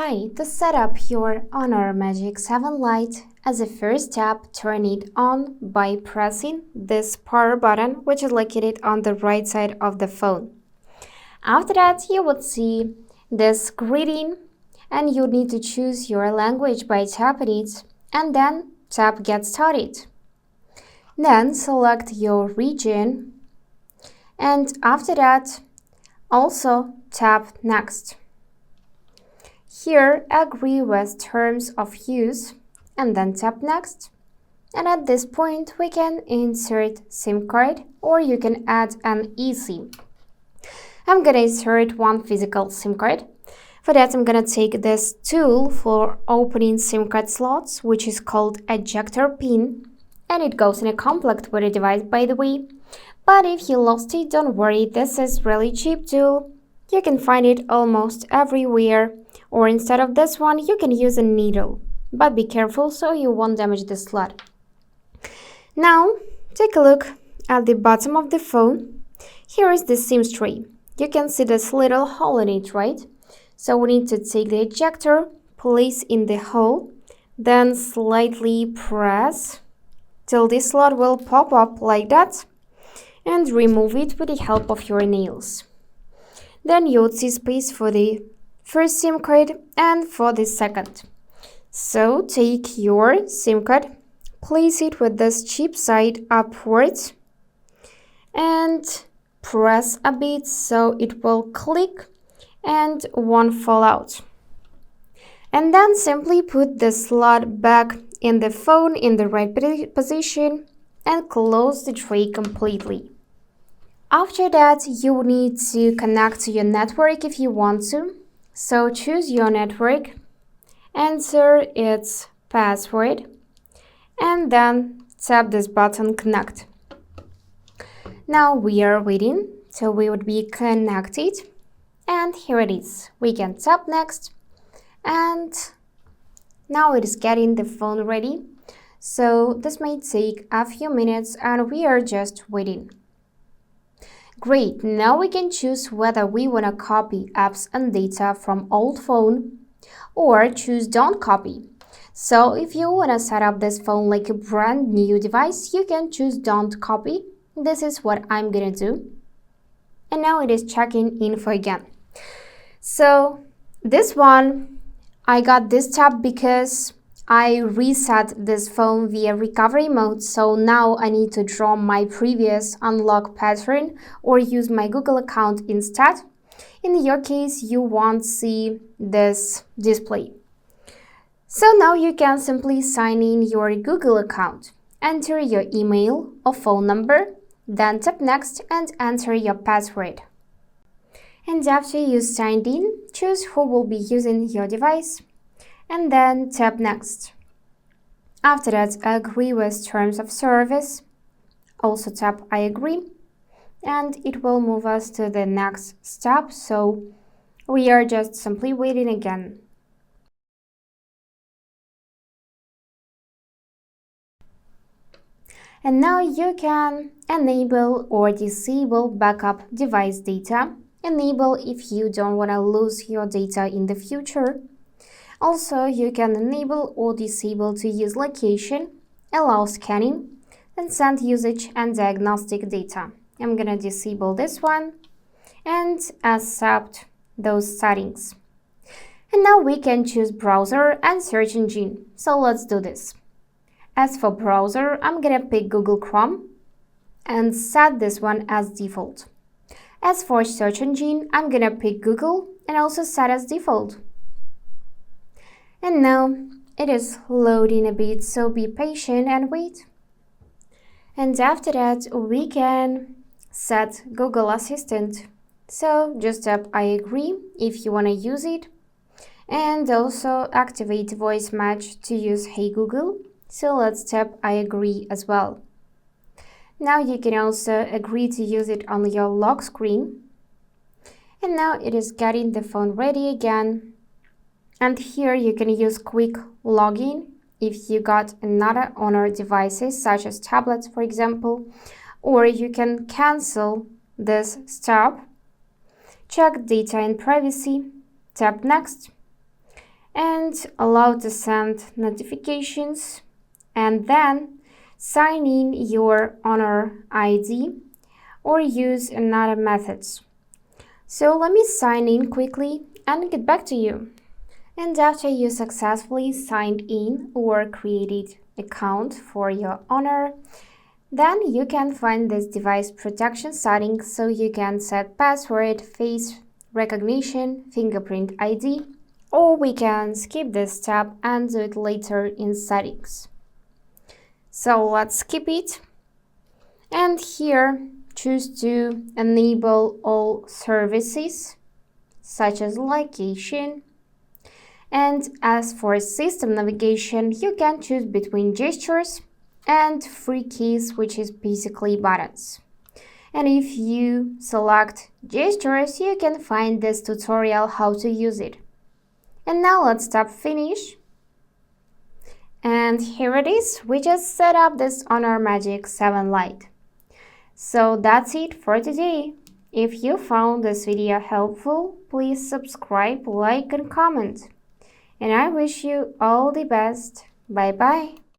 Hi, to set up your Honor Magic 7 Lite, as a first step, turn it on by pressing this power button, which is located on the right side of the phone. After that, you would see this greeting and you need to choose your language by tapping it and then tap Get Started. Then select your region and after that, also tap Next. Here, agree with terms of use and then tap Next. And at this point, we can insert SIM card or you can add an eSIM. I'm gonna insert one physical SIM card. For that, I'm gonna take this tool for opening SIM card slots, which is called ejector pin, and it goes in a complex with the device, by the way. But if you lost it, don't worry, this is really cheap tool. You can find it almost everywhere, or instead of this one, you can use a needle. But be careful so you won't damage the slot. Now, take a look at the bottom of the phone. Here is the SIM tray. You can see this little hole in it, right? So we need to take the ejector, place in the hole, then slightly press till this slot will pop up like that, and remove it with the help of your nails. Then you would see space for the first SIM card and for the second. So take your SIM card, place it with this chip side upwards and press a bit so it will click and won't fall out. And then simply put the slot back in the phone in the right position and close the tray completely. After that, you need to connect to your network if you want to. So choose your network, enter its password, and then tap this button Connect. Now we are waiting till we would be connected, and here it is. We can tap Next, and now it is getting the phone ready. So this may take a few minutes and we are just waiting. Great, now we can choose whether we want to copy apps and data from old phone or choose don't copy. So if you want to set up this phone like a brand new device, you can choose don't copy. This is what I'm gonna do. And now it is checking info again. So this one, I got this tab because I reset this phone via recovery mode, so now I need to draw my previous unlock pattern or use my Google account instead. In your case, you won't see this display. So now you can simply sign in your Google account. Enter your email or phone number, then tap Next and enter your password. And after you signed in, choose who will be using your device and then tap Next. After that, agree with terms of service. Also tap I agree. And it will move us to the next step. So we are just simply waiting again. And now you can enable or disable backup device data. Enable if you don't want to lose your data in the future. Also, you can enable or disable to use location, allow scanning, and send usage and diagnostic data. I'm gonna disable this one and accept those settings. And now we can choose browser and search engine. So let's do this. As for browser, I'm gonna pick Google Chrome and set this one as default. As for search engine, I'm gonna pick Google and also set as default. And now it is loading a bit, so be patient and wait. And after that, we can set Google Assistant. So just tap I agree if you want to use it. And also activate voice match to use Hey Google. So let's tap I agree as well. Now you can also agree to use it on your lock screen. And now it is getting the phone ready again. And here you can use quick login if you got another Honor devices such as tablets, for example, or you can cancel this step, check data and privacy, tap Next, and allow to send notifications, and then sign in your owner ID or use another methods. So let me sign in quickly and get back to you. And after you successfully signed in or created account for your owner, then you can find this device protection settings so you can set password, face recognition, fingerprint ID, or we can skip this step and do it later in settings. So let's skip it. And here, choose to enable all services such as location. And as for system navigation, you can choose between gestures and free keys, which is basically buttons. And if you select gestures, you can find this tutorial how to use it. And now let's tap finish. And here it is, we just set up this Honor Magic 7 Lite. So that's it for today. If you found this video helpful, please subscribe, like and comment. And I wish you all the best. Bye bye.